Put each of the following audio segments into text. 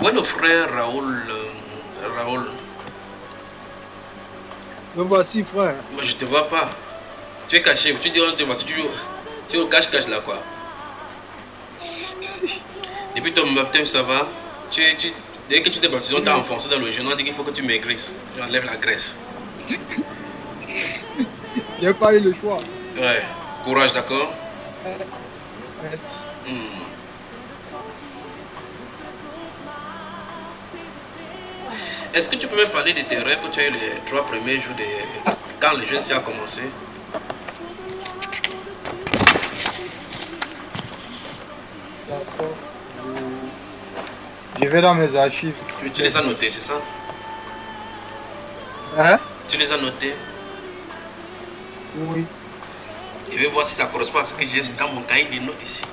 Où est le frère Raoul Raoul? Me voici, frère. Moi, je te vois pas. Tu es caché. Tu dis on te voit. Tu es au cache-cache là, quoi. Depuis ton baptême, ça va? Dès que tu t'es baptisé, on t'a enfoncé dans le genou. On dit qu'il faut que tu maigrisses. J'enlève la graisse. J'ai pas eu le choix. Ouais. Courage, d'accord? Merci. Est-ce que tu peux me parler de tes rêves que tu as eu les 3 premiers jours quand le jeûne a commencé? D'accord. Je vais dans mes archives. Tu les as notés, c'est ça? Hein? Tu les as notés? Oui. Je vais voir si ça correspond à ce que j'ai dans mon cahier de notes ici.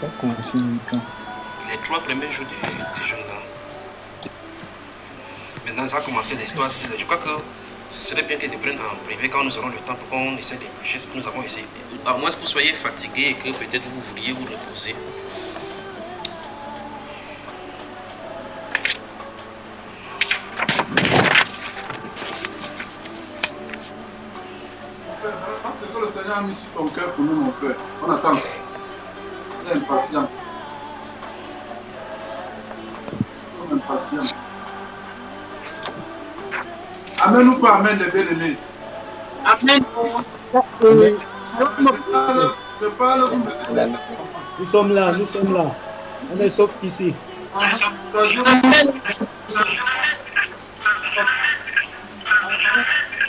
Ça concerne quand? Les 3 premiers jours du jeûne là. Maintenant, ça a commencé l'histoire. Je crois que ce serait bien que tu prennes en privé quand nous aurons le temps pour qu'on essaie d'éplucher ce que nous avons essayé. À moins que vous soyez fatigué et que peut-être vous vouliez vous reposer. C'est que le Seigneur a mis sur ton cœur pour nous, mon frère. On attend. On est impatient. On est impatient. Amen ou pas amen, les bien-aimés? Amen. Je parle, vous me dites. Nous sommes là, nous sommes là. On est sauf ici.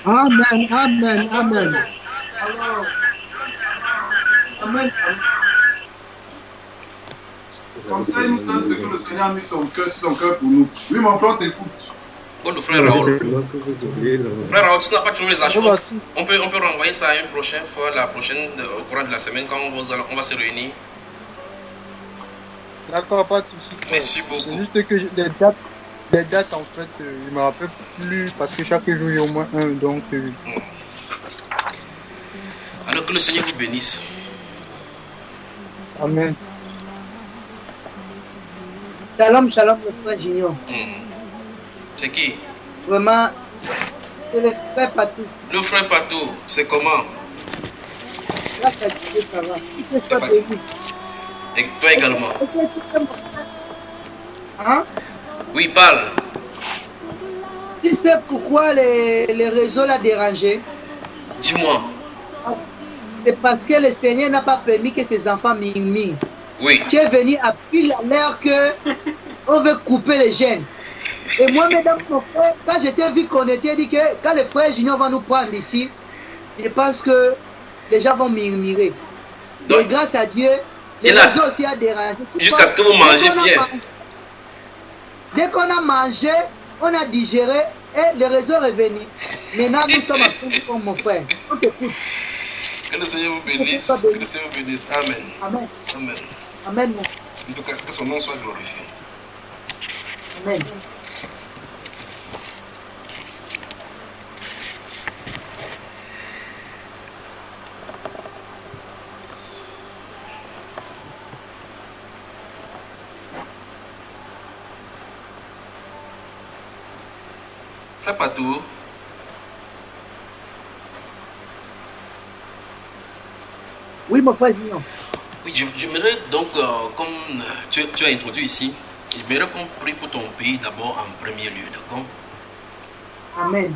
Amen, amen, amen. Alors, amen. Comme ça, il nous donne ce que le Seigneur a mis sur son cœur pour nous. Oui, mon frère, t'écoute. Bon, le frère Raoul. Frère Raoul, tu n'as pas toujours les archives. On peut renvoyer ça à une prochaine fois, la prochaine, au courant de la semaine, quand on va se réunir. D'accord, pas de souci. Merci beaucoup. C'est juste que les dates en fait, je ne me rappelle plus parce que chaque jour il y a au moins un, donc. Alors que le Seigneur vous bénisse. Amen. Shalom, shalom, le frère Junior. C'est qui? Vraiment, c'est le frère Patou. Le frère Patou, c'est comment? Là, ça va. Il peut pas béni. Et toi également. Hein? Oui, parle. Tu sais pourquoi les réseaux l'ont dérangé? Dis-moi. C'est parce que le Seigneur n'a pas permis que ses enfants murmurent. Oui. Tu es venu à pile à l'heure que on veut couper les gènes. Et moi, mesdames, mon frère, quand je t'ai vu qu'on était dit que quand le frère Junior va nous prendre ici, je pense que les gens vont murmurer. Donc, grâce à Dieu, les réseaux aussi a dérangé. Jusqu'à ce que vous mangez bien. Dès qu'on a mangé, on a digéré et le réseau est revenu. Maintenant, nous sommes à fond comme mon frère. On t'écoute. Que le Seigneur vous bénisse. Que le Seigneur vous bénisse. Amen. Amen. Amen. Amen. En tout cas, que son nom soit glorifié. Amen. Frère Patou. Oui, mon frère Junior. Oui, j'aimerais donc, comme tu as introduit ici, j'aimerais qu'on prie pour ton pays d'abord en premier lieu, d'accord? Amen.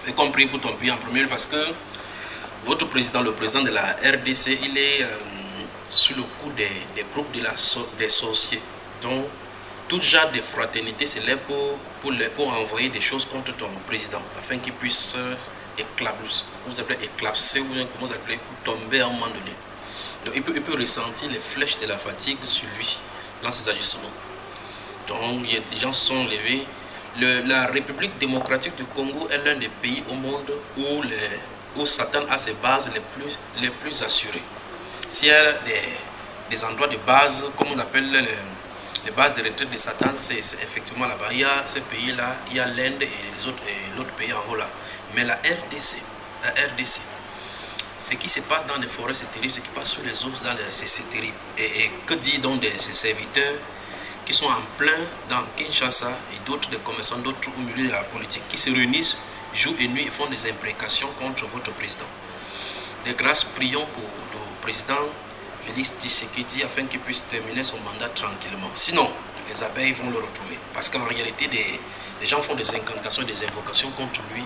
Et qu'on prie pour ton pays en premier lieu parce que votre président, le président de la RDC, il est sous le coup des groupes des sorciers. Donc, tout genre de fraternité s'élève pour envoyer des choses contre ton président afin qu'il puisse éclapser ou comment vous appelez, tomber à un moment donné. Donc il peut ressentir les flèches de la fatigue sur lui dans ses agissements. Donc les gens se sont levés. La République démocratique du Congo est l'un des pays au monde où Satan a ses bases les plus assurées. S'il y a des endroits de base, comme on appelle les bases de retraite de Satan, c'est effectivement là-bas. Il y a ces pays-là, il y a l'Inde et l'autre pays en haut là. Mais la RDC, Ce qui se passe dans les forêts, c'est terrible. Ce qui passe sous les eaux, c'est terrible. Et que dire donc de ces serviteurs qui sont en plein dans Kinshasa et d'autres, des commerçants, d'autres au milieu de la politique, qui se réunissent jour et nuit et font des imprécations contre votre président. De grâce, prions pour le président Félix Tshisekedi afin qu'il puisse terminer son mandat tranquillement. Sinon, les abeilles vont le retrouver. Parce qu'en réalité, les gens font des incantations, des invocations contre lui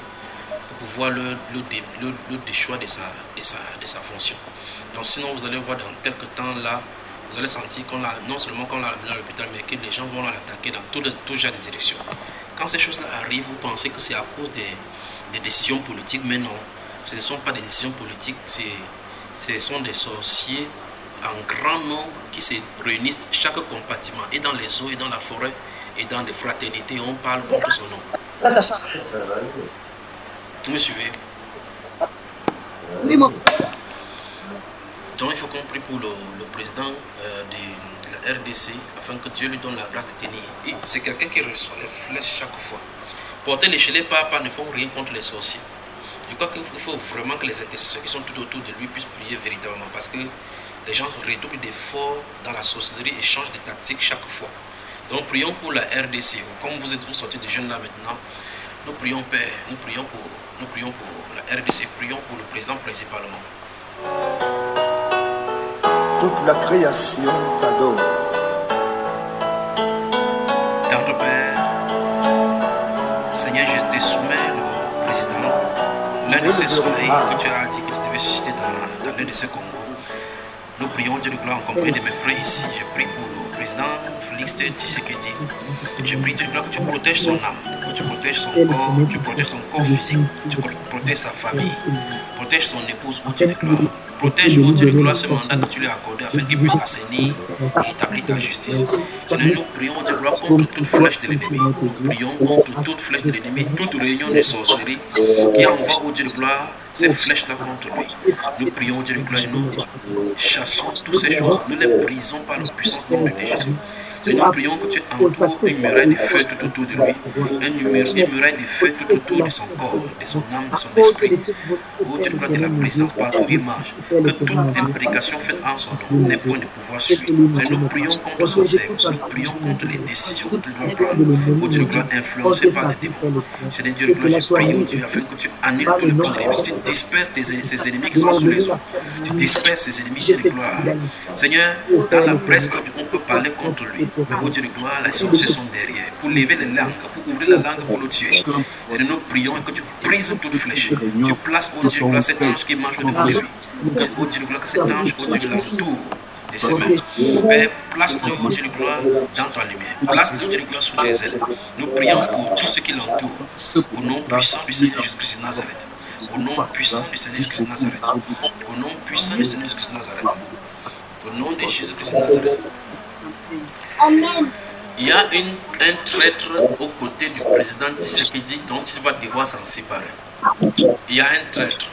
pour pouvoir le déchoir de sa fonction. Donc sinon, vous allez voir dans quelques temps là, vous allez sentir qu'on l'a, non seulement qu'on l'a amené à l'hôpital, mais que les gens vont l'attaquer dans tout genre de directions. Quand ces choses-là arrivent, vous pensez que c'est à cause des décisions politiques, mais non, ce ne sont pas des décisions politiques, ce sont des sorciers en grand nombre qui se réunissent chaque compartiment, et dans les eaux, et dans la forêt, et dans des fraternités, on parle contre son nom. Vous me suivez? Oui, mon... Donc il faut qu'on prie pour le président de la RDC afin que Dieu lui donne la grâce de tenir. Et c'est quelqu'un qui reçoit les flèches chaque fois. Porter les chelets pas ne font rien contre les sorciers. Je crois qu'il faut vraiment que les intercesseurs qui sont tout autour de lui puissent prier véritablement, parce que les gens redoublent d'efforts dans la sorcellerie et changent de tactique chaque fois. Donc prions pour la RDC. Comme vous êtes sortis des jeunes là maintenant, nous prions Père, nous prions pour la RDC, prions pour le président principalement. Toute la création t'adore. Tendre Père, Seigneur, je te soumets le président, l'un de ces soleils que tu as dit que tu devais susciter dans l'un de ces Congos. Nous prions Dieu de gloire en compagnie de mes frères ici. Je prie pour le président Félix Tshisekedi. Je prie Dieu de gloire que tu protèges son âme, que tu protèges son corps, tu protèges son corps physique, tu protèges sa famille, protège son épouse, ô Dieu de gloire. Protège, ô Dieu de gloire, ce mandat que tu lui as accordé afin qu'il puisse assainir et établir ta justice. Seigneur, nous prions, Dieu de gloire, contre toute flèche de l'ennemi. Nous prions contre toute flèche de l'ennemi, toute réunion de sorcellerie qui envoie, ô Dieu de gloire, ces flèches-là contre lui. Nous prions, Dieu de gloire, et nous chassons toutes ces choses. Nous les brisons par la puissance du nom de Jésus. Seigneur, nous prions que tu entoures une muraille de feu tout autour de lui, une muraille de feu tout autour de son corps, de son âme, de son esprit. Oh Dieu de gloire, de la présence partout, image, que toute imprécation faite en son nom n'ait point de pouvoir sur lui. Seigneur, nous prions contre son cerveau, nous prions contre les décisions que tu dois prendre. Oh Dieu de gloire, influencé par les démons. Seigneur Dieu de gloire, je prie, oh Dieu, afin que tu annules tout le plan de l'ennemi, tu disperses ces ennemis qui sont sous les eaux, tu disperses ces ennemis, Dieu de gloire. Seigneur, dans la presse, on peut parler contre lui. Mais au Dieu de gloire, les sorciers sont derrière. Pour lever les langues, pour ouvrir la langue, pour le tuer. C'est nous prions et que tu brises toute flèche. Tu places au Dieu de gloire cet ange qui marche devant lui. Au Dieu de gloire, que cet ange, au Dieu de la retour de ses mains. Père, place-le au Dieu de gloire dans ta lumière. Place-le au Dieu de gloire sous tes ailes. Nous prions pour tout ce qui l'entoure. Au nom puissant du Seigneur Jésus-Christ de Nazareth. Au nom puissant du Seigneur Jésus-Christ de Nazareth. Au nom puissant du Seigneur Jésus-Christ de Nazareth. Au nom de Jésus-Christ de Nazareth. Amen. Il y a un traître aux côtés du président Tshisekedi dont il va devoir s'en séparer. Il y a un traître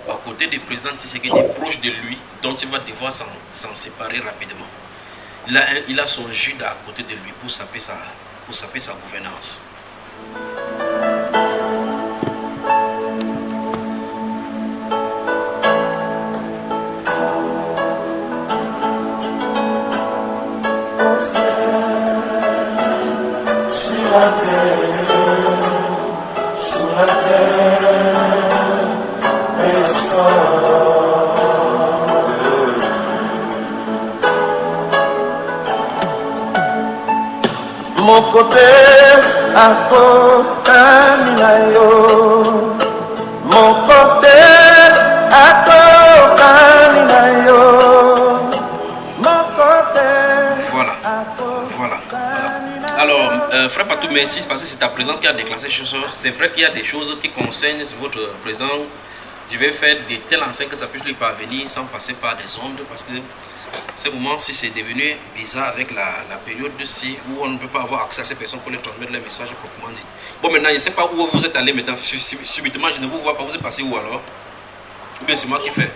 aux côtés du président Tshisekedi proche de lui dont il va devoir s'en séparer rapidement. Il a son Judas à côté de lui pour saper sa gouvernance. Mon côté à Kokaminayo, mon côté à Kokaminayo, mon côté. Voilà. Alors, frère Patou, merci parce que c'est ta présence qui a déclenché ces choses. C'est vrai qu'il y a des choses qui concernent votre président. Je vais faire de telle enseigne que ça puisse lui parvenir sans passer par des ondes, parce que ces moments-ci c'est devenu bizarre avec la période-ci où on ne peut pas avoir accès à ces personnes pour les transmettre les messages proprement dit. Bon, maintenant, je ne sais pas où vous êtes allé maintenant, subitement je ne vous vois pas, vous êtes passé où alors? Ou bien c'est moi qui fais?